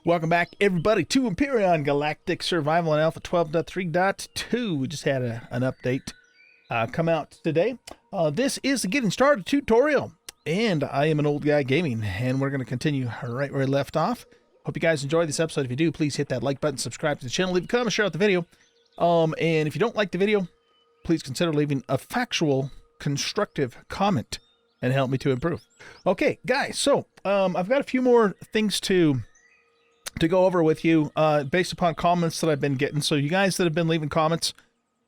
Welcome back, everybody, to Empyrion Galactic Survival Alpha 12.3.2. We just had an update come out today. This is the Getting Started tutorial, and I am anoldguygaming, and we're going to continue right where we left off. Hope you guys enjoyed this episode. If you do, please hit that like button, subscribe to the channel, leave a comment, share out the video. And if you don't like the video, please consider leaving a factual, constructive comment and help me to improve. Okay, guys, so I've got a few more things to go over with you based upon comments that I've been getting. So you guys that have been leaving comments,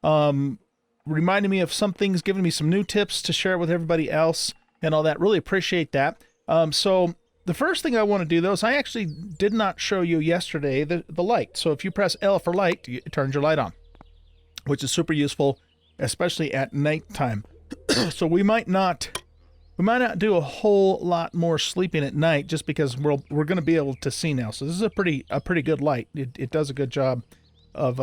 reminding me of some things, giving me some new tips to share with everybody else and all that. Really appreciate that. So the first thing I want to do, though, is I actually did not show you yesterday the light. So if you press L for light, it turns your light on, which is super useful, especially at nighttime. So we might not do a whole lot more sleeping at night just because we're going to be able to see now. So this is a pretty good light. It does a good job of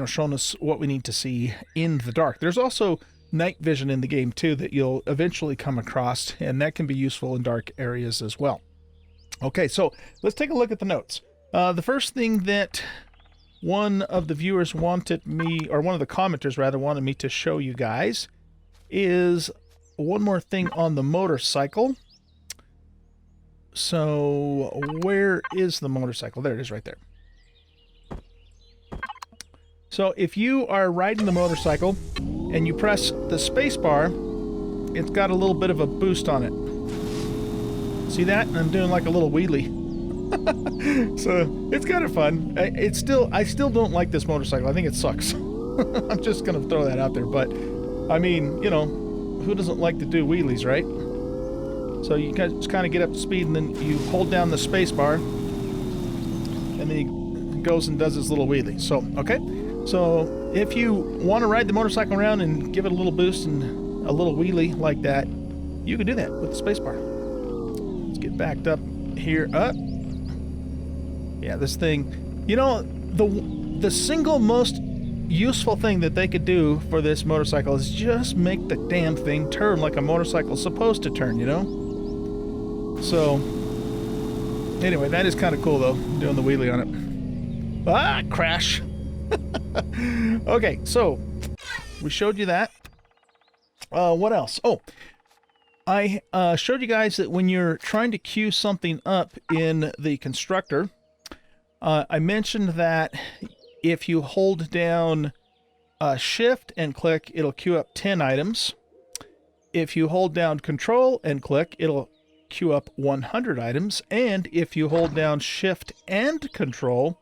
showing us what we need to see in the dark. There's also night vision in the game too that you'll eventually come across, and that can be useful in dark areas as well. Okay, so let's take a look at the notes. The first thing that one of the viewers wanted me, or one of the commenters rather, wanted me to show you guys is one more thing on the motorcycle. So where is the motorcycle? There it is right there. So if you are riding the motorcycle and you press the space bar, it's got a little bit of a boost on it. See that? I'm doing like a little wheelie. So it's kind of fun. I still don't like this motorcycle. I think it sucks. I'm just going to throw that out there. But I mean, you know, who doesn't like to do wheelies, right? So you just kind of get up to speed, and then you hold down the space bar, and then he goes and does his little wheelie. So, okay. So if you want to ride the motorcycle around and give it a little boost and a little wheelie like that, you can do that with the space bar. Let's get backed up here. Yeah, this thing, you know, the single most useful thing that they could do for this motorcycle is just make the damn thing turn like a motorcycle's supposed to turn, you know? So, anyway, that is kind of cool, though, doing the wheelie on it. Ah, crash! Okay, so, we showed you that. What else? Oh, I showed you guys that when you're trying to queue something up in the constructor, I mentioned that if you hold down Shift and click, it'll queue up 10 items. If you hold down Control and click, it'll queue up 100 items. And if you hold down Shift and Control,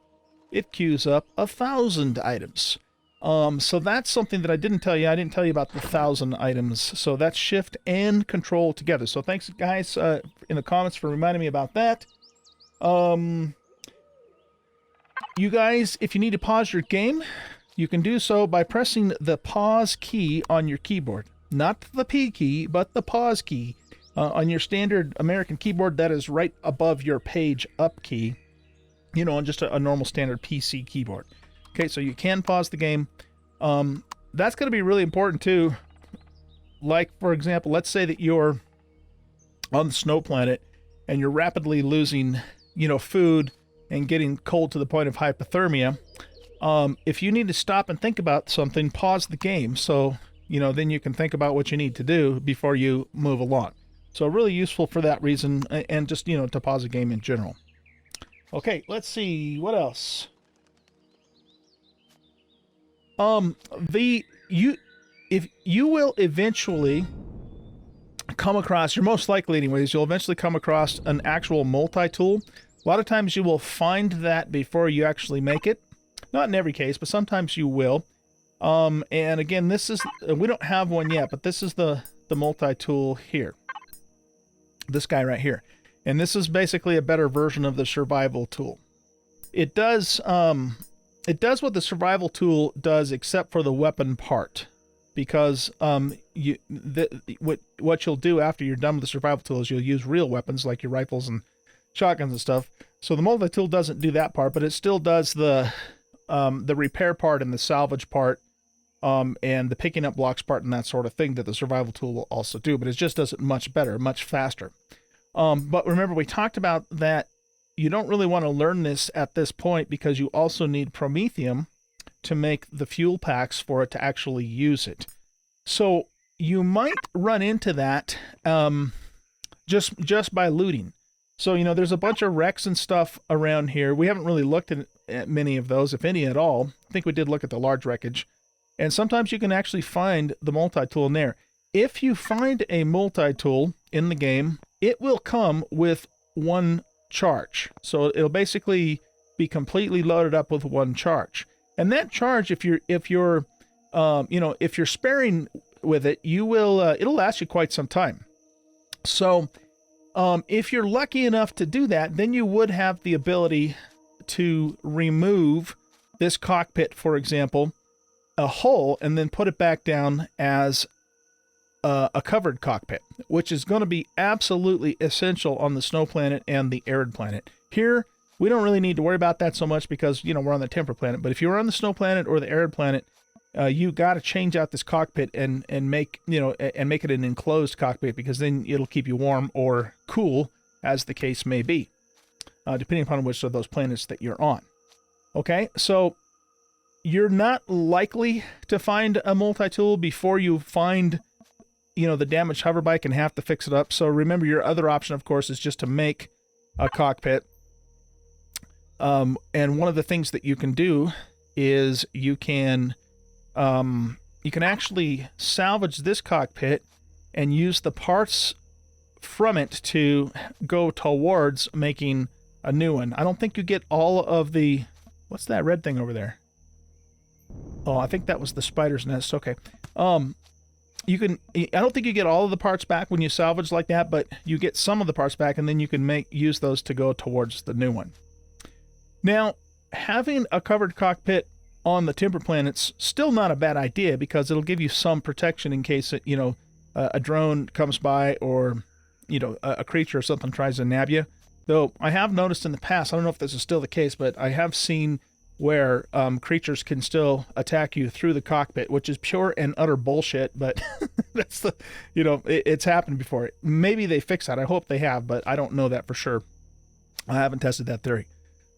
it queues up 1,000 items. So that's something that I didn't tell you. I didn't tell you about the 1,000 items. So that's Shift and Control together. So thanks, guys, in the comments for reminding me about that. You guys, if you need to pause your game, you can do so by pressing the pause key on your keyboard. Not the P key, but the pause key on your standard American keyboard that is right above your page up key, you know, on just a normal standard PC keyboard. Okay, so you can pause the game. That's going to be really important too. Like, for example, let's say that you're on the snow planet and you're rapidly losing, you know, food and getting cold to the point of hypothermia. If you need to stop and think about something, pause the game. So, you know, then you can think about what you need to do before you move along. So really useful for that reason, and just, you know, to pause a game in general. Okay, let's see, what else? If you will eventually come across, you're most likely anyways, you'll eventually come across an actual multi-tool. A lot of times you will find that before you actually make it. Not in every case, but sometimes you will. And again, this is, we don't have one yet, but this is the multi-tool here. This guy right here. And this is basically a better version of the survival tool. It does what the survival tool does except for the weapon part. Because what you'll do after you're done with the survival tool is you'll use real weapons like your rifles and shotguns and stuff. So the multi-tool doesn't do that part, but it still does the repair part and the salvage part, and the picking up blocks part and that sort of thing that the survival tool will also do, but it just does it much better, much faster. But remember, we talked about that you don't really want to learn this at this point because you also need promethium to make the fuel packs for it to actually use it. So you might run into that just by looting. So, you know, there's a bunch of wrecks and stuff around here. We haven't really looked at many of those, if any at all. I think we did look at the large wreckage. And sometimes you can actually find the multi-tool in there. If you find a multi-tool in the game, it will come with one charge. So it'll basically be completely loaded up with one charge. And that charge, if you're sparing with it, you will it'll last you quite some time. So if you're lucky enough to do that, then you would have the ability to remove this cockpit, for example, a hull, and then put it back down as a covered cockpit, which is going to be absolutely essential on the snow planet and the arid planet. Here, we don't really need to worry about that so much because, you know, we're on the temperate planet. But if you're on the snow planet or the arid planet, you got to change out this cockpit and make it an enclosed cockpit, because then it'll keep you warm or cool, as the case may be, depending upon which of those planets that you're on. Okay, so you're not likely to find a multi-tool before you find, you know, the damaged hoverbike and have to fix it up. So remember, your other option, of course, is just to make a cockpit. And one of the things that you can do is you can actually salvage this cockpit and use the parts from it to go towards making a new one. I don't think you get all of the... What's that red thing over there? Oh, I think that was the spider's nest. Okay. I don't think you get all of the parts back when you salvage like that, but you get some of the parts back, and then you can use those to go towards the new one. Now, having a covered cockpit on the temperate planet's still not a bad idea, because it'll give you some protection in case a drone comes by, or a creature or something tries to nab you. Though I have noticed in the past, I don't know if this is still the case, but I have seen where creatures can still attack you through the cockpit, which is pure and utter bullshit, but that's it's happened before. Maybe they fix that. I hope they have, but I don't know that for sure. I haven't tested that theory.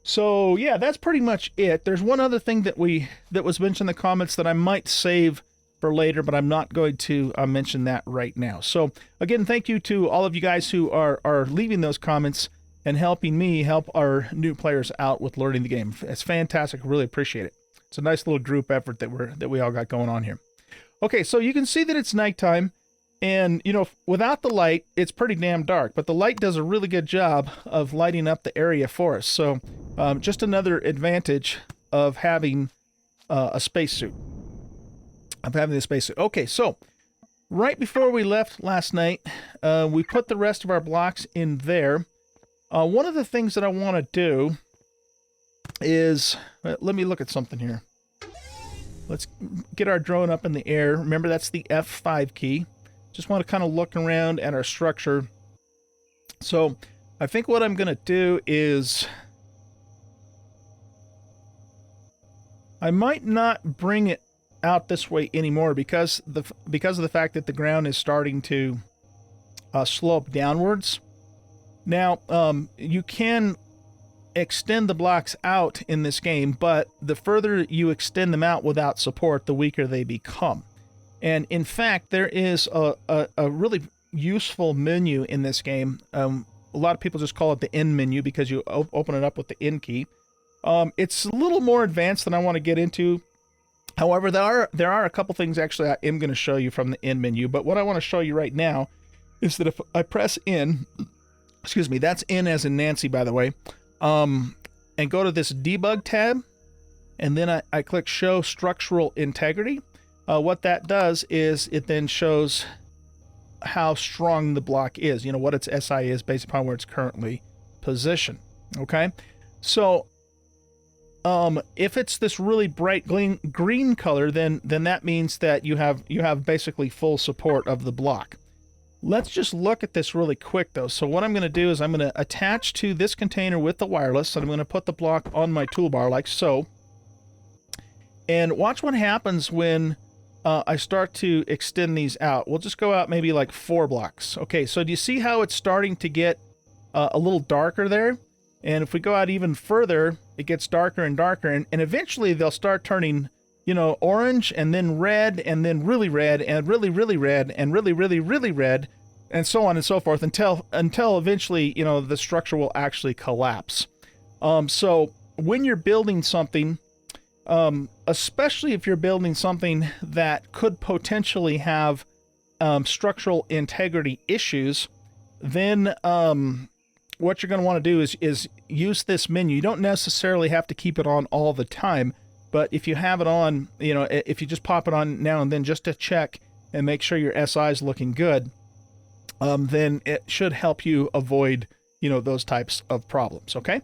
So yeah, that's pretty much it. There's one other thing that was mentioned in the comments that I might save for later, but I'm not going to mention that right now. So again, thank you to all of you guys who are leaving those comments and helping me help our new players out with learning the game. It's fantastic. I really appreciate it. It's a nice little group effort that we all got going on here. Okay, so you can see that it's nighttime, and without the light, it's pretty damn dark, but the light does a really good job of lighting up the area for us. So just another advantage of having a spacesuit. Okay, so right before we left last night, we put the rest of our blocks in there. One of the things that I want to do is, let me look at something here. Let's get our drone up in the air. Remember, that's the F5 key. Just want to kind of look around at our structure. So I think what I'm going to do is, I might not bring it out this way anymore because of the fact that the ground is starting to slope downwards. Now, you can extend the blocks out in this game, but the further you extend them out without support, the weaker they become. And in fact, there is a really useful menu in this game. A lot of people just call it the N menu because you open it up with the N key. It's a little more advanced than I want to get into. However, there are a couple things actually I am going to show you from the N menu, but what I want to show you right now is that if I press N, excuse me, that's N as in Nancy, by the way, and go to this debug tab, and then I click show structural integrity. What that does is it then shows how strong the block is, what its SI is based upon where it's currently positioned. Okay, so if it's this really bright green color, then that means that you have basically full support of the block. Let's just look at this really quick, though. So what I'm going to do is I'm going to attach to this container with the wireless, and I'm going to put the block on my toolbar like so. And watch what happens when I start to extend these out. We'll just go out maybe like 4 blocks. Okay, so do you see how it's starting to get a little darker there? And if we go out even further, it gets darker and darker, and eventually they'll start turning, you know, orange, and then red, and then really red, and really, really red, and really, really, really red, and so on and so forth, until eventually, you know, the structure will actually collapse. So when you're building something, especially if you're building something that could potentially have structural integrity issues, then what you're going to want to do is use this menu. You don't necessarily have to keep it on all the time, but if you have it on, you know, if you just pop it on now and then just to check and make sure your SI is looking good, then it should help you avoid, you know, those types of problems, okay?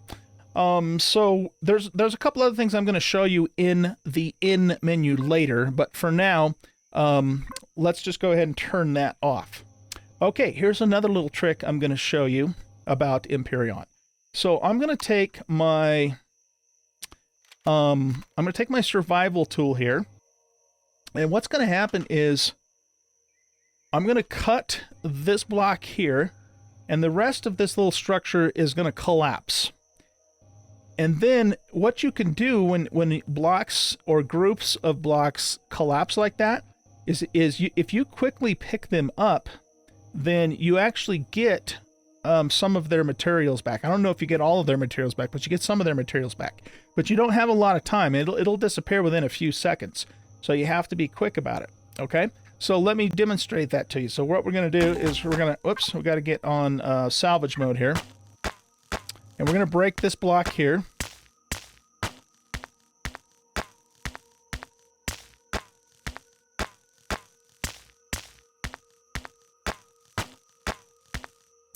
So there's a couple other things I'm going to show you in the in menu later, but for now, let's just go ahead and turn that off. Okay, here's another little trick I'm going to show you about Empyrion. So I'm going to take my survival tool here, and what's going to happen is I'm going to cut this block here, and the rest of this little structure is going to collapse. And then what you can do when blocks or groups of blocks collapse like that is if you quickly pick them up, then you actually get some of their materials back. I don't know if you get all of their materials back, but you get some of their materials back. But you don't have a lot of time. It'll disappear within a few seconds. So you have to be quick about it, okay? So let me demonstrate that to you. So what we're going to do is we're going to, we got to get on salvage mode here. And we're going to break this block here.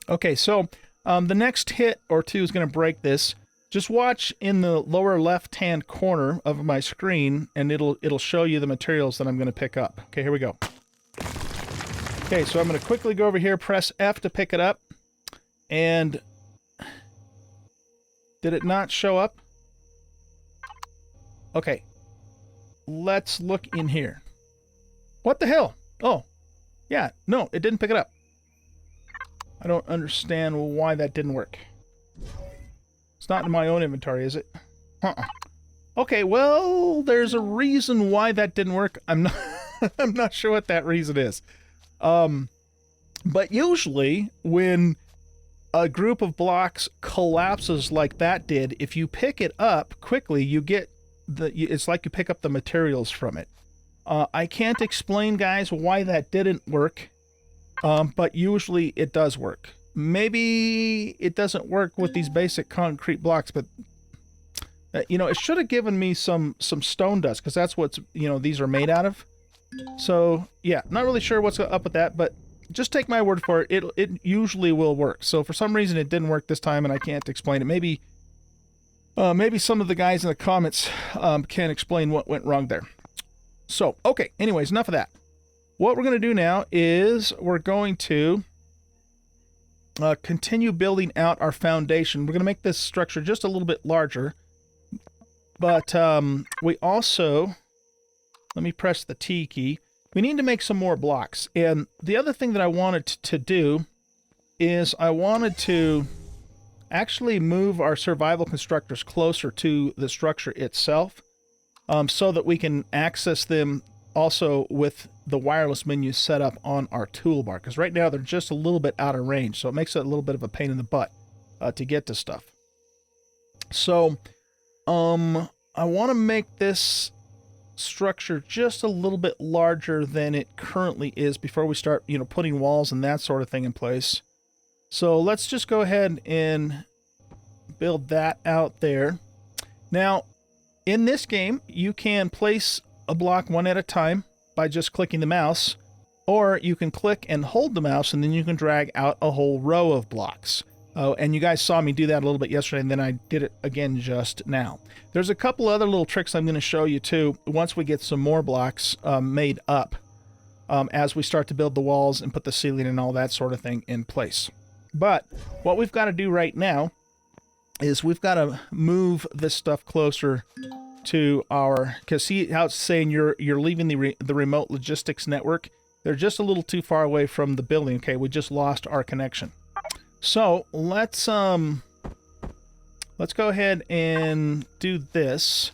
Okay, so the next hit or two is going to break this. Just watch in the lower left-hand corner of my screen, and it'll show you the materials that I'm going to pick up. Okay, here we go. Okay, so I'm going to quickly go over here, press F to pick it up, and did it not show up? Okay, let's look in here. What the hell? Oh, yeah, no, it didn't pick it up. I don't understand why that didn't work. It's not in my own inventory, is it? Okay, well, there's a reason why that didn't work. I'm not I'm not sure what that reason is. But usually when a group of blocks collapses like that did, if you pick it up quickly, you get it's like you pick up the materials from it. I can't explain, guys, why that didn't work. But usually it does work. Maybe it doesn't work with these basic concrete blocks, but you know, it should have given me some stone dust, because that's what, you know, these are made out of. So yeah, not really sure what's up with that, but just take my word for it. It usually will work. So for some reason it didn't work this time, and I can't explain it. Maybe some of the guys in the comments can explain what went wrong there. So okay, anyways, enough of that. What we're going to do now is we're going to continue building out our foundation. We're going to make this structure just a little bit larger. But we also, let me press the T key. We need to make some more blocks. And the other thing that I wanted to do is I wanted to actually move our survival constructors closer to the structure itself, so that we can access them also with the wireless menu set up on our toolbar, because right now they're just a little bit out of range, so it makes it a little bit of a pain in the butt to get to stuff. So I want to make this structure just a little bit larger than it currently is before we start, you know, putting walls and that sort of thing in place. So let's just go ahead and build that out there. Now in this game you can place a block one at a time by just clicking the mouse, or you can click and hold the mouse and then you can drag out a whole row of blocks. And you guys saw me do that a little bit yesterday, and then I did it again just now. There's a couple other little tricks I'm going to show you too once we get some more blocks made up, as we start to build the walls and put the ceiling and all that sort of thing in place. But what we've got to do right now is we've got to move this stuff closer to our, because see how it's saying you're leaving the remote logistics network? They're just a little too far away from the building. Okay, we just lost our connection. So let's let's go ahead and do this.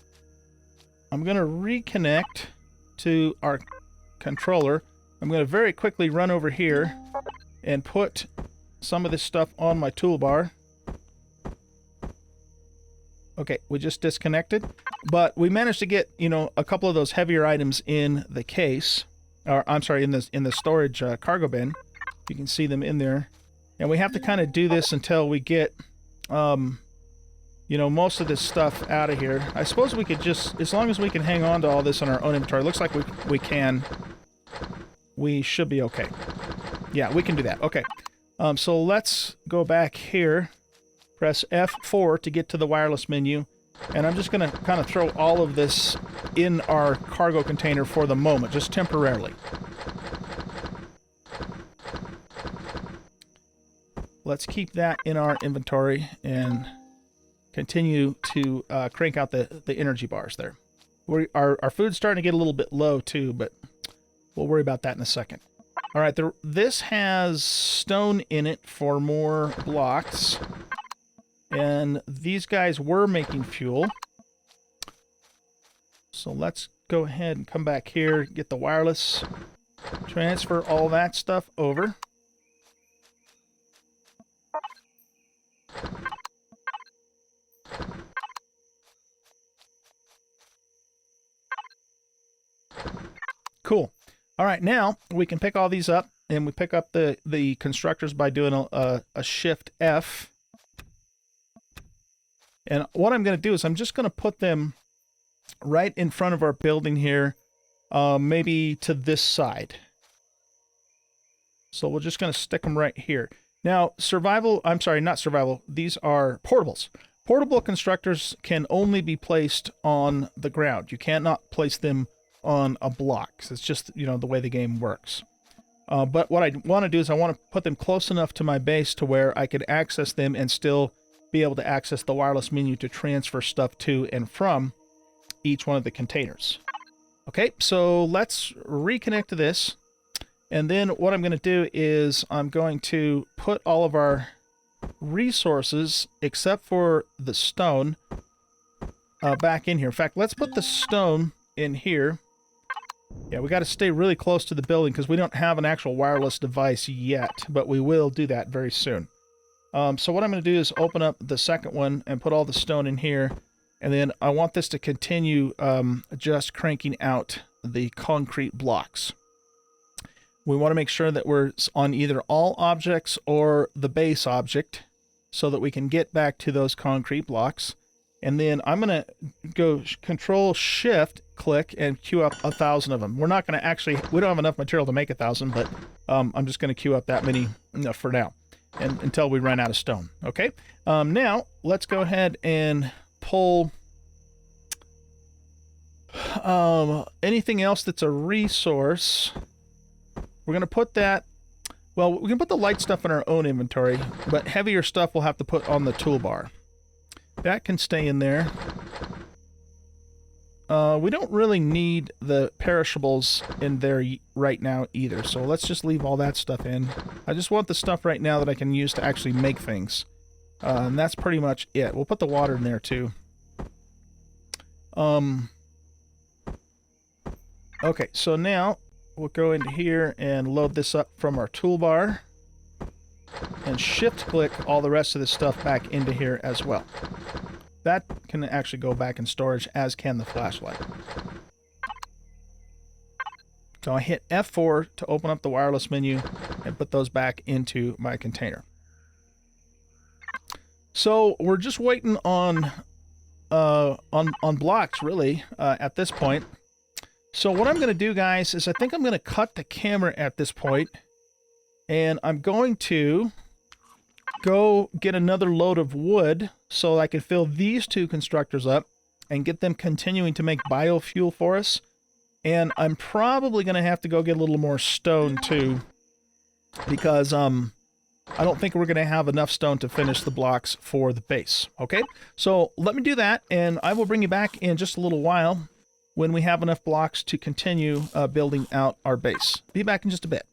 I'm going to reconnect to our controller. I'm going to very quickly run over here and put some of this stuff on my toolbar. Okay, we just disconnected, but we managed to get, you know, a couple of those heavier items in the case, or I'm sorry, in the storage cargo bin. You can see them in there, and we have to kind of do this until we get, you know, most of this stuff out of here. I suppose we could just, as long as we can hang on to all this in our own inventory, looks like we can. We should be okay. Yeah, we can do that. Okay, so let's go back here. Press F4 to get to the wireless menu, and I'm just going to kind of throw all of this in our cargo container for the moment, just temporarily. Let's keep that in our inventory and continue to crank out the energy bars there. Our food's starting to get a little bit low too, but we'll worry about that in a second. All right, this has stone in it for more blocks. And these guys were making fuel. So let's go ahead and come back here, get the wireless, transfer all that stuff over. Cool. All right, now we can pick all these up, and we pick up the constructors by doing a Shift F. And what I'm going to do is I'm just going to put them right in front of our building here, maybe to this side. So we're just going to stick them right here. Now, I'm sorry, not survival, these are portables. Portable constructors can only be placed on the ground. You cannot place them on a block. It's just, you know, the way the game works. But what I want to do is I want to put them close enough to my base to where I can access them and still be able to access the wireless menu to transfer stuff to and from each one of the containers. Okay, so let's reconnect to this. And then what I'm going to do is I'm going to put all of our resources, except for the stone, back in here. In fact, let's put the stone in here. Yeah, we got to stay really close to the building because we don't have an actual wireless device yet, but we will do that very soon. So what I'm going to do is open up the second one and put all the stone in here. And then I want this to continue just cranking out the concrete blocks. We want to make sure that we're on either all objects or the base object so that we can get back to those concrete blocks. And then I'm going to go Control Shift click and queue up 1,000 of them. We're not going to actually, we don't have enough material to make 1,000, but I'm just going to queue up that many for now. And until we run out of stone. Okay. Now let's go ahead and pull anything else that's a resource. We're going to put that, well, we can put the light stuff in our own inventory, but heavier stuff we'll have to put on the toolbar. That can stay in there. We don't really need the perishables in there right now either, so let's just leave all that stuff in. I just want the stuff right now that I can use to actually make things. And that's pretty much it. We'll put the water in there too. Okay, so now we'll go into here and load this up from our toolbar. And shift-click all the rest of this stuff back into here as well. That can actually go back in storage, as can the flashlight. So I hit F4 to open up the wireless menu and put those back into my container. So we're just waiting on blocks, really, at this point. So what I'm going to do, guys, is I think I'm going to cut the camera at this point, and I'm going to go get another load of wood so I can fill these two constructors up and get them continuing to make biofuel for us. And I'm probably going to have to go get a little more stone too, because I don't think we're going to have enough stone to finish the blocks for the base. Okay, so let me do that, and I will bring you back in just a little while when we have enough blocks to continue building out our base. Be back in just a bit.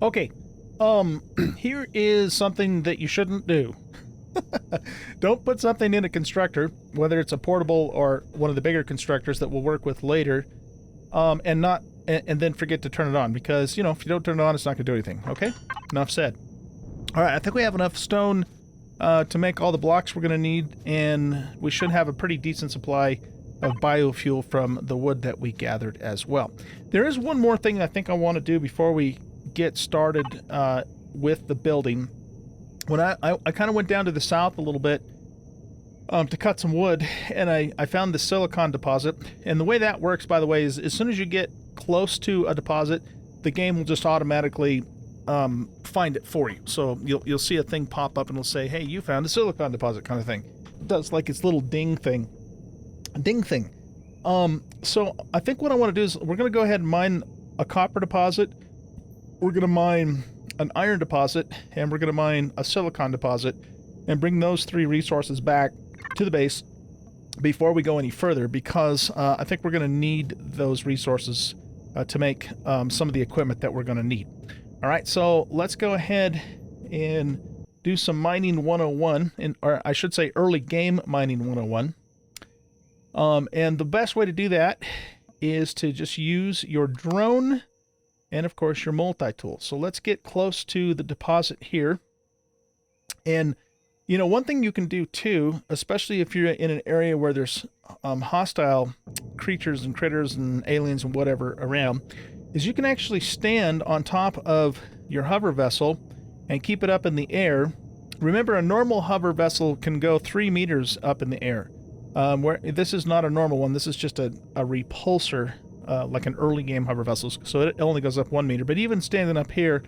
Okay, here is something that you shouldn't do. Don't put something in a constructor, whether it's a portable or one of the bigger constructors that we'll work with later, and then forget to turn it on, because, you know, if you don't turn it on, it's not going to do anything. Okay? Enough said. All right, I think we have enough stone to make all the blocks we're going to need, and we should have a pretty decent supply of biofuel from the wood that we gathered as well. There is one more thing I think I want to do before we get started with the building. When I kind of went down to the south a little bit to cut some wood, and I found the silicon deposit. And the way that works, by the way, is as soon as you get close to a deposit, the game will just automatically find it for you. So you'll see a thing pop up and it'll say, hey, you found a silicon deposit, kind of thing. It does like its little ding thing. So I think what I want to do is we're going to go ahead and mine a copper deposit. We're going to mine an iron deposit, and we're going to mine a silicon deposit, and bring those three resources back to the base before we go any further, because I think we're going to need those resources to make some of the equipment that we're going to need. All right, so let's go ahead and do some mining 101, or I should say early game mining 101. And the best way to do that is to just use your drone and, of course, your multi-tool. So let's get close to the deposit here. And, you know, one thing you can do, too, especially if you're in an area where there's hostile creatures and critters and aliens and whatever around, is you can actually stand on top of your hover vessel and keep it up in the air. Remember, a normal hover vessel can go 3 meters up in the air. Where this is not a normal one. This is just a repulsor, like an early game hover vessel. So it only goes up 1 meter. But even standing up here,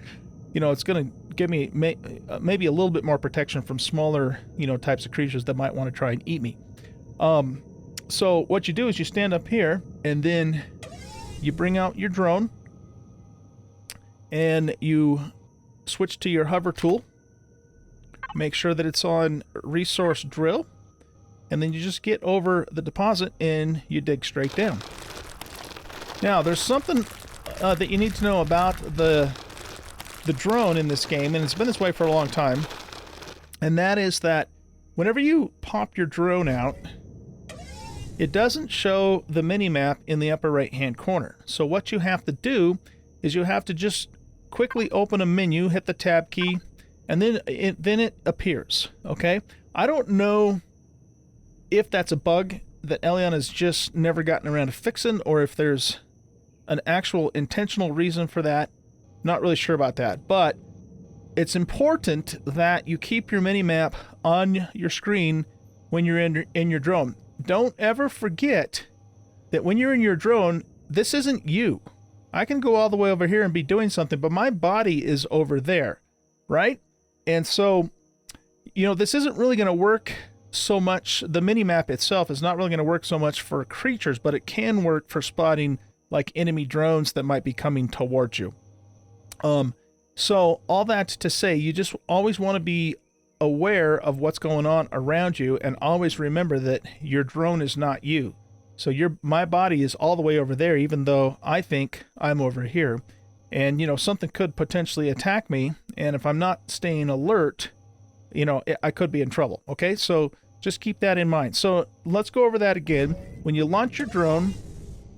you know, it's going to give me maybe a little bit more protection from smaller, you know, types of creatures that might want to try and eat me. So what you do is you stand up here, and then you bring out your drone, and you switch to your hover tool. Make sure that it's on resource drill. And then you just get over the deposit and you dig straight down. Now, there's something that you need to know about the drone in this game, and it's been this way for a long time. And that is that whenever you pop your drone out, it doesn't show the mini-map in the upper right-hand corner. So what you have to do is you have to just quickly open a menu, hit the tab key, and then it appears. Okay? I don't know if that's a bug that Elion has just never gotten around to fixing, or if there's an actual intentional reason for that. Not really sure about that, but it's important that you keep your mini-map on your screen when you're in your drone. Don't ever forget that when you're in your drone, this isn't you. I can go all the way over here and be doing something, but my body is over there, right? And so, you know, this isn't really going to work so much. The mini-map itself is not really going to work so much for creatures, but it can work for spotting like enemy drones that might be coming towards you. So all that to say, you just always want to be aware of what's going on around you, and always remember that your drone is not you. So my body is all the way over there, even though I think I'm over here. And, you know, something could potentially attack me, and if I'm not staying alert, you know, I could be in trouble. Okay, so just keep that in mind. So let's go over that again. When you launch your drone,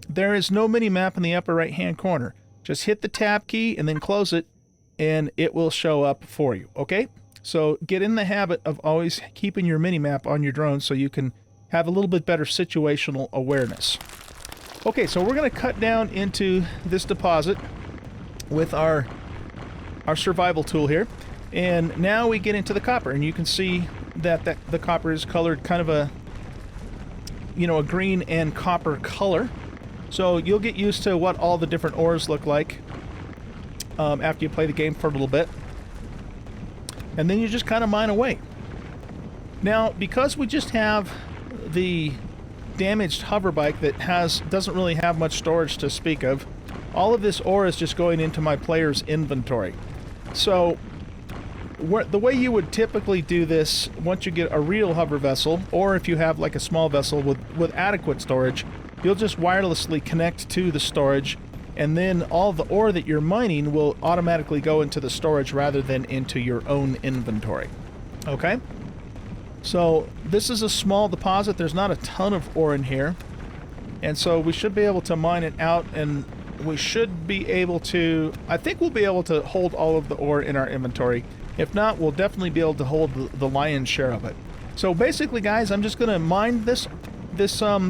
there is no mini-map in the upper right-hand corner. Just hit the tab key and then close it, and it will show up for you. Okay, so get in the habit of always keeping your mini-map on your drone so you can have a little bit better situational awareness. Okay, so we're going to cut down into this deposit with our survival tool here. And now we get into the copper, and you can see that the copper is colored kind of a green and copper color. So you'll get used to what all the different ores look like after you play the game for a little bit. And then you just kind of mine away. Now, because we just have the damaged hover bike that doesn't really have much storage to speak of, all of this ore is just going into my player's inventory. So the way you would typically do this, once you get a real hover vessel, or if you have like a small vessel with adequate storage, you'll just wirelessly connect to the storage and then all the ore that you're mining will automatically go into the storage rather than into your own inventory. Okay? So this is a small deposit. There's not a ton of ore in here. And so we should be able to mine it out, and we should be able to... I think we'll be able to hold all of the ore in our inventory. If not, we'll definitely be able to hold the lion's share of it. So basically, guys, I'm just going to mine this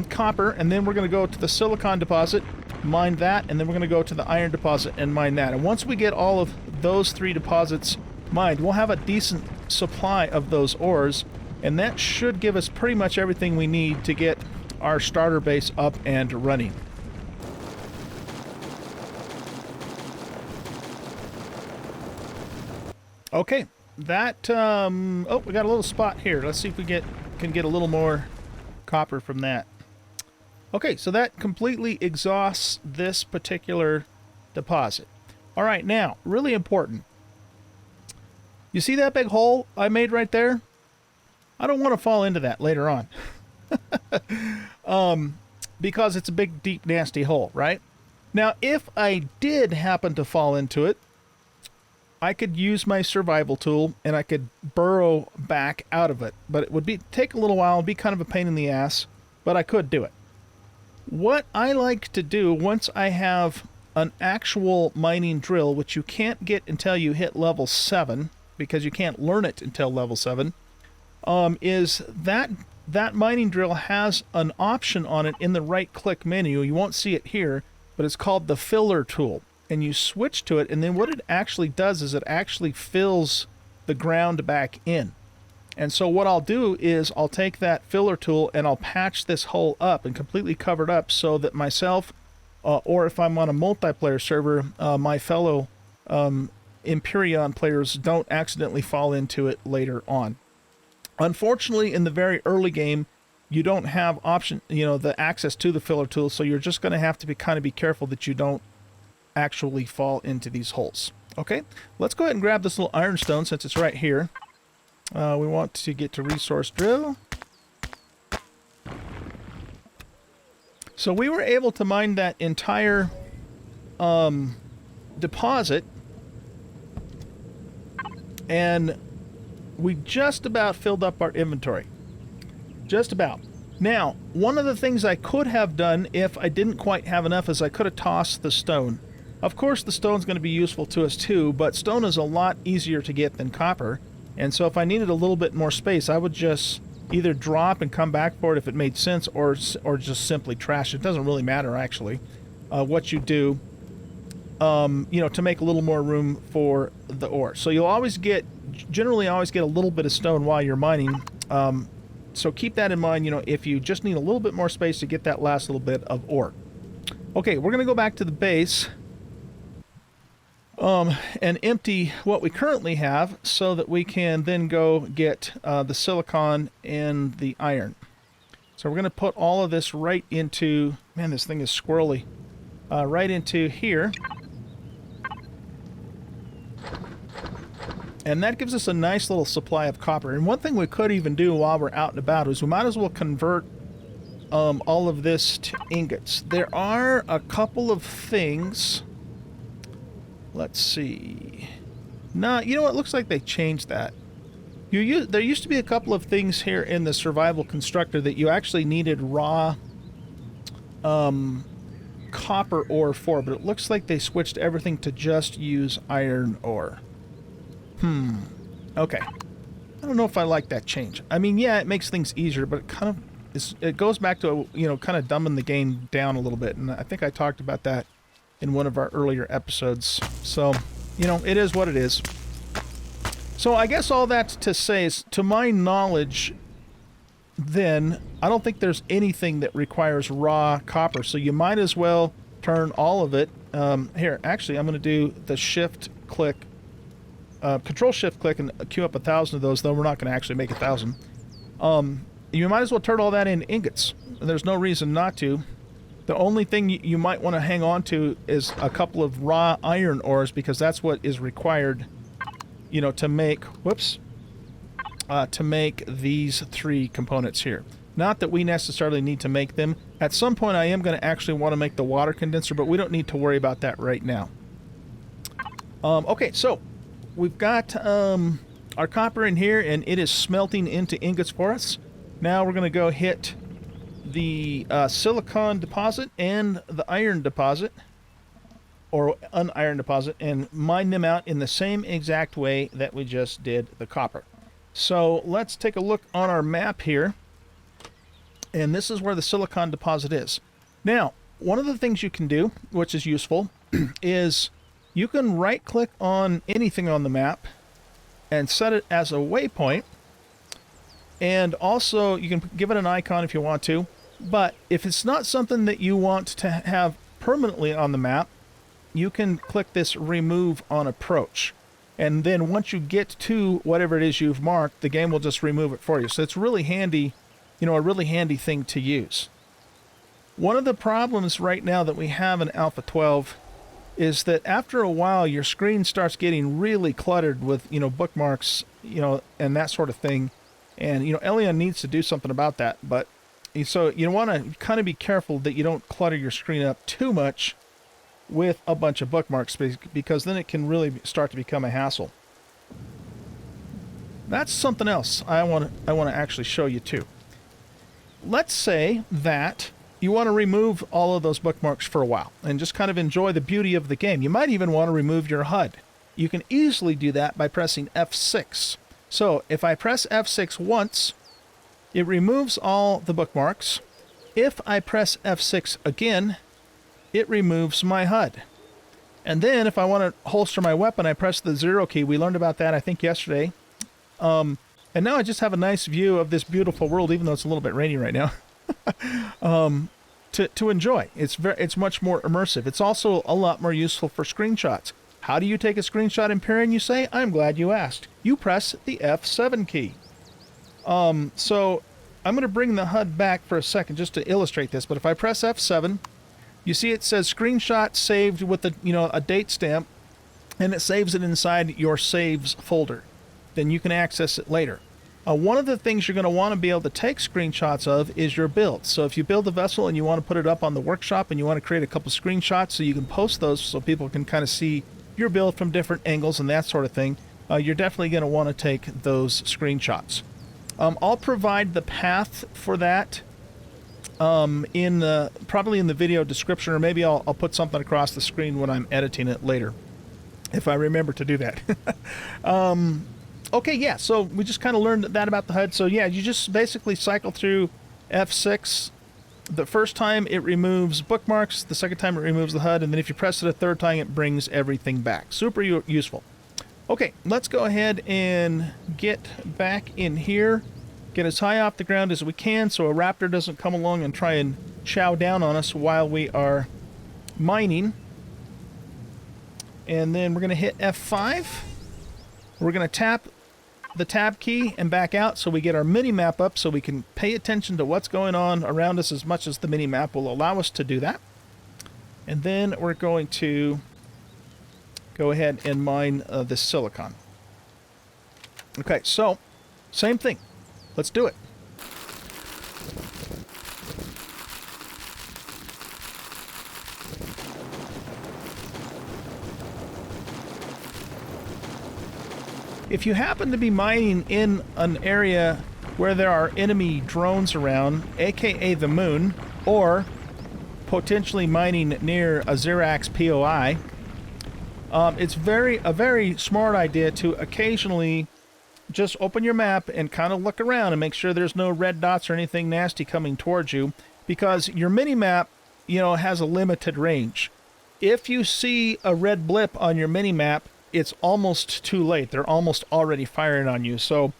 copper, and then we're going to go to the silicon deposit, mine that, and then we're going to go to the iron deposit and mine that. And once we get all of those 3 deposits mined, we'll have a decent supply of those ores, and that should give us pretty much everything we need to get our starter base up and running. Okay, that, oh, we got a little spot here. Let's see if we can get a little more copper from that. Okay, so that completely exhausts this particular deposit. All right, now, really important. You see that big hole I made right there? I don't want to fall into that later on. Because it's a big, deep, nasty hole, right? Now, if I did happen to fall into it, I could use my survival tool and I could burrow back out of it. But it would take a little while, it'd be kind of a pain in the ass, but I could do it. What I like to do once I have an actual mining drill, which you can't get until you hit level 7, because you can't learn it until level 7, is that mining drill has an option on it in the right-click menu. You won't see it here, but it's called the filler tool. And you switch to it, and then what it actually does is it actually fills the ground back in. And so what I'll do is I'll take that filler tool and I'll patch this hole up and completely cover it up so that myself, or if I'm on a multiplayer server, my fellow Empyrion players don't accidentally fall into it later on. Unfortunately, in the very early game, you don't have the access to the filler tool, so you're just going to have to be careful that you don't actually fall into these holes. Okay, let's go ahead and grab this little ironstone since it's right here. We want to get to resource drill. So we were able to mine that entire deposit, and we just about filled up our inventory. Just about. Now, one of the things I could have done if I didn't quite have enough is I could have tossed the stone. Of course, the stone's going to be useful to us too, but stone is a lot easier to get than copper. And so if I needed a little bit more space, I would just either drop and come back for it if it made sense, or just simply trash it. It doesn't really matter, actually, what you do, to make a little more room for the ore. So you'll generally always get a little bit of stone while you're mining. So keep that in mind, if you just need a little bit more space to get that last little bit of ore. Okay, we're going to go back to the base and empty what we currently have so that we can then go get the silicon and the iron. So we're going to put all of this right into... Man, this thing is squirrely. Right into here. And that gives us a nice little supply of copper. And one thing we could even do while we're out and about is we might as well convert all of this to ingots. There are a couple of things... Let's see. No, you know what? It looks like they changed that. There used to be a couple of things here in the survival constructor that you actually needed raw copper ore for, but it looks like they switched everything to just use iron ore. Okay. I don't know if I like that change. I mean, yeah, it makes things easier, but it goes back to, kind of dumbing the game down a little bit, and I think I talked about that in one of our earlier episodes. So, it is what it is. So I guess all that to say is, to my knowledge, then, I don't think there's anything that requires raw copper, so you might as well turn all of it. Here, actually, I'm going to do the shift-click, control-shift-click and queue up 1,000 of those, though we're not going to actually make 1,000. You might as well turn all that into ingots. There's no reason not to. The only thing you might want to hang on to is a couple of raw iron ores, because that's what is required, to make, to make these 3 components here. Not that we necessarily need to make them. At some point, I am going to actually want to make the water condenser, but we don't need to worry about that right now. Okay, so we've got our copper in here, and it is smelting into ingots for us. Now we're going to go hit the silicon deposit and the iron deposit, or uniron deposit, and mine them out in the same exact way that we just did the copper. So let's take a look on our map here. And this is where the silicon deposit is. Now, one of the things you can do, which is useful, is you can right-click on anything on the map and set it as a waypoint. And also, you can give it an icon if you want to. But if it's not something that you want to have permanently on the map, you can click this Remove on Approach. And then once you get to whatever it is you've marked, the game will just remove it for you. So it's really handy. You know, a really handy thing to use. One of the problems right now that we have in Alpha 12 is that after a while your screen starts getting really cluttered with, you know, bookmarks, you know, and that sort of thing. And, you know, Elion needs to do something about that. But so you want to kind of be careful that you don't clutter your screen up too much with a bunch of bookmarks, because then it can really start to become a hassle. That's something else I want to actually show you too. Let's say that you want to remove all of those bookmarks for a while and just kind of enjoy the beauty of the game. You might even want to remove your HUD. You can easily do that by pressing F6. So if I press F6 once, it removes all the bookmarks. If I press F6 again, it removes my HUD. And then if I want to holster my weapon, I press the 0 key. We learned about that, I think, yesterday. And now I just have a nice view of this beautiful world, even though it's a little bit rainy right now, to enjoy. It's much more immersive. It's also a lot more useful for screenshots. How do you take a screenshot, Empyrion, you say? I'm glad you asked. You press the F7 key. So I'm going to bring the HUD back for a second just to illustrate this. But if I press F7, you see it says screenshot saved with a date stamp, and it saves it inside your saves folder. Then you can access it later. One of the things you're going to want to be able to take screenshots of is your build. So if you build a vessel and you want to put it up on the workshop and you want to create a couple screenshots so you can post those so people can kind of see your build from different angles and that sort of thing, you're definitely going to want to take those screenshots. I'll provide the path for that probably in the video description, or maybe I'll put something across the screen when I'm editing it later, if I remember to do that. Okay, yeah, so we just kind of learned that about the HUD. So yeah, you just basically cycle through F6. The first time it removes bookmarks, the second time it removes the HUD, and then if you press it a third time, it brings everything back. Super useful. Okay, let's go ahead and get back in here. Get as high off the ground as we can so a raptor doesn't come along and try and chow down on us while we are mining. And then we're going to hit F5. We're going to tap the tab key and back out so we get our mini-map up so we can pay attention to what's going on around us as much as the mini-map will allow us to do that. And then we're going to go ahead and mine this silicon. Okay, so same thing. Let's do it. If you happen to be mining in an area where there are enemy drones around, aka the moon, or potentially mining near a Xerax POI, it's a very smart idea to occasionally just open your map and kind of look around and make sure there's no red dots or anything nasty coming towards you, because your mini-map, has a limited range. If you see a red blip on your mini-map, it's almost too late. They're almost already firing on you. So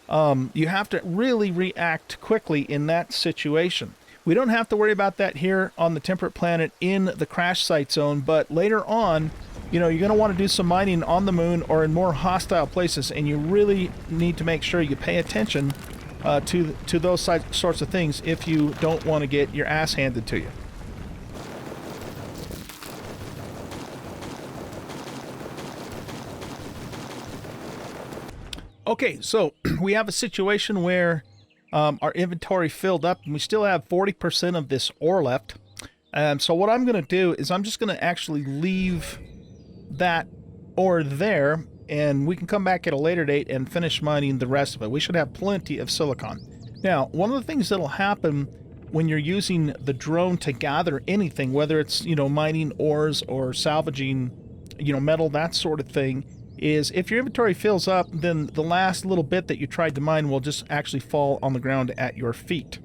you have to really react quickly in that situation. We don't have to worry about that here on the temperate planet in the crash site zone, but later on, you're going to want to do some mining on the moon or in more hostile places, and you really need to make sure you pay attention to those sorts of things if you don't want to get your ass handed to you. Okay, so we have a situation where our inventory filled up, and we still have 40% of this ore left. So what I'm going to do is I'm just going to actually leave that ore there, and we can come back at a later date and finish mining the rest of it. We should have plenty of silicon. Now, one of the things that'll happen when you're using the drone to gather anything, whether it's, you know, mining ores or salvaging, you know, metal, that sort of thing, is if your inventory fills up, then the last little bit that you tried to mine will just actually fall on the ground at your feet.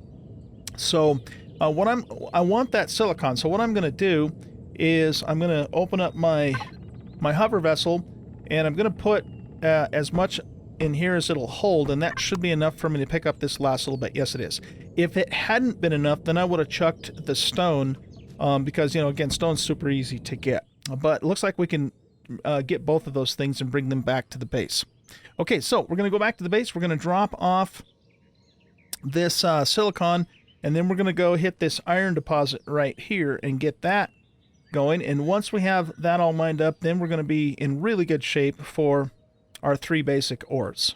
So I want that silicon. So what I'm going to do is I'm going to open up my hover vessel, and I'm going to put as much in here as it'll hold, and that should be enough for me to pick up this last little bit. Yes, it is. If it hadn't been enough, then I would have chucked the stone, because, you know, again, stone's super easy to get. But it looks like we can get both of those things and bring them back to the base. Okay, so we're going to go back to the base. We're going to drop off this silicon, and then we're going to go hit this iron deposit right here and get that going. And once we have that all mined up, then we're going to be in really good shape for our 3 basic ores.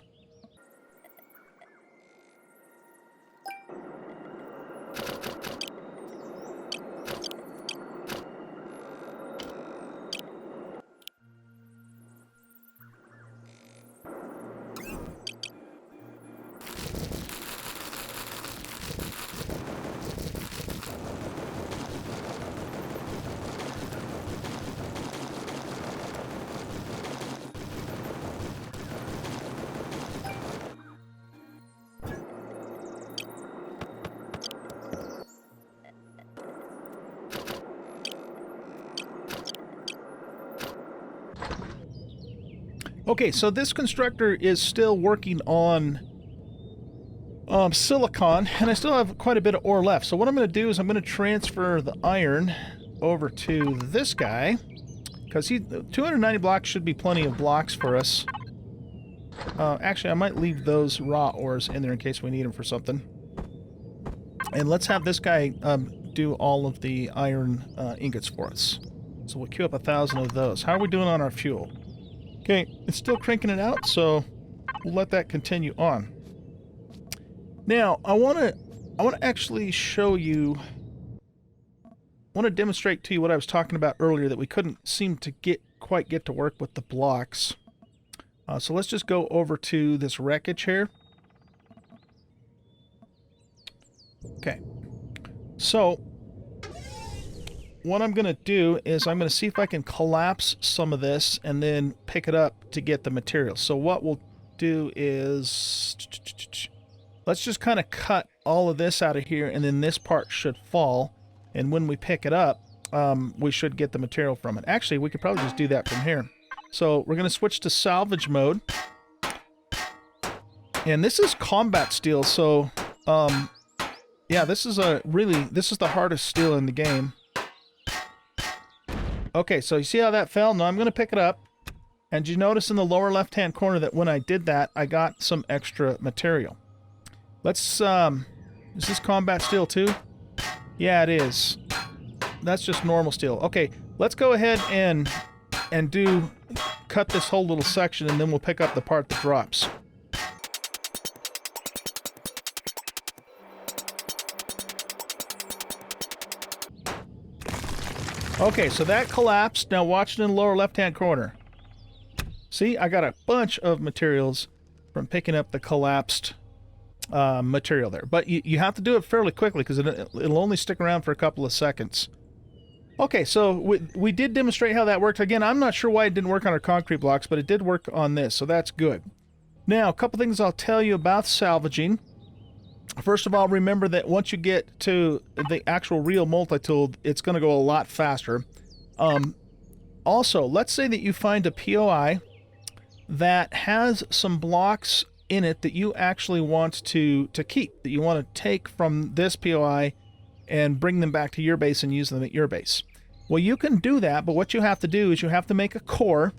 Okay, so this constructor is still working on silicon, and I still have quite a bit of ore left. So what I'm going to do is I'm going to transfer the iron over to this guy, because 290 blocks should be plenty of blocks for us. Actually, I might leave those raw ores in there in case we need them for something. And let's have this guy do all of the iron ingots for us. So we'll queue up 1,000 of those. How are we doing on our fuel? Okay, it's still cranking it out, so we'll let that continue on. Now, I want to actually show you, I want to demonstrate to you what I was talking about earlier, that we couldn't seem to quite get to work with the blocks. So let's just go over to this wreckage here. Okay, so what I'm going to do is I'm going to see if I can collapse some of this and then pick it up to get the material. So what we'll do is, let's just kind of cut all of this out of here, and then this part should fall, and when we pick it up, we should get the material from it. Actually, we could probably just do that from here. So we're going to switch to salvage mode, and this is combat steel, so yeah, this is the hardest steel in the game. Okay, so you see how that fell? Now I'm going to pick it up. And you notice in the lower left-hand corner that when I did that, I got some extra material. Let's, is this combat steel too? Yeah, it is. That's just normal steel. Okay, let's go ahead and cut this whole little section, and then we'll pick up the part that drops. Okay, so that collapsed. Now watch it in the lower left-hand corner. See, I got a bunch of materials from picking up the collapsed material there. But you have to do it fairly quickly, because it'll only stick around for a couple of seconds. Okay, so we did demonstrate how that worked. Again, I'm not sure why it didn't work on our concrete blocks, but it did work on this, so that's good. Now, a couple things I'll tell you about salvaging. First of all, remember that once you get to the actual real multi-tool, it's going to go a lot faster. Also, let's say that you find a POI that has some blocks in it that you actually want to keep, that you want to take from this POI and bring them back to your base and use them at your base. Well, you can do that, but what you have to do is you have to make a core,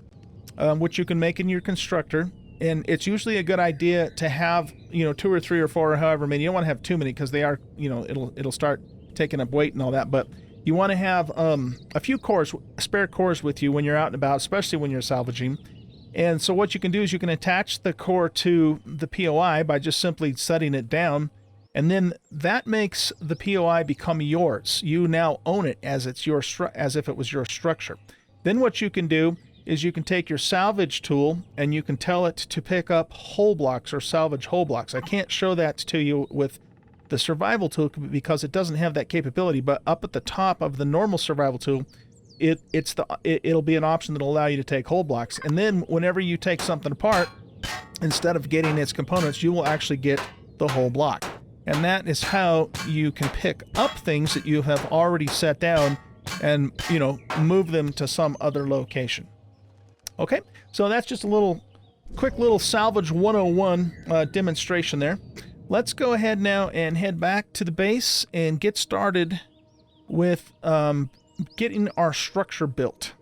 which you can make in your constructor. And it's usually a good idea to have, 2 or 3 or 4 or however many. You don't want to have too many, because they are, it'll start taking up weight and all that. But you want to have a few cores, spare cores with you when you're out and about, especially when you're salvaging. And so what you can do is you can attach the core to the POI by just simply setting it down, And then that makes the POI become yours. You now own it as it's your as if it was your structure. Then what you can do is you can take your salvage tool and you can tell it to pick up whole blocks or salvage whole blocks. I can't show that to you with the survival tool because it doesn't have that capability, but up at the top of the normal survival tool, it'll be an option that'll allow you to take whole blocks. And then whenever you take something apart, instead of getting its components, you will actually get the whole block. And that is how you can pick up things that you have already set down and, you know, move them to some other location. Okay, so that's just a quick little Salvage 101 demonstration there. Let's go ahead now and head back to the base and get started with getting our structure built.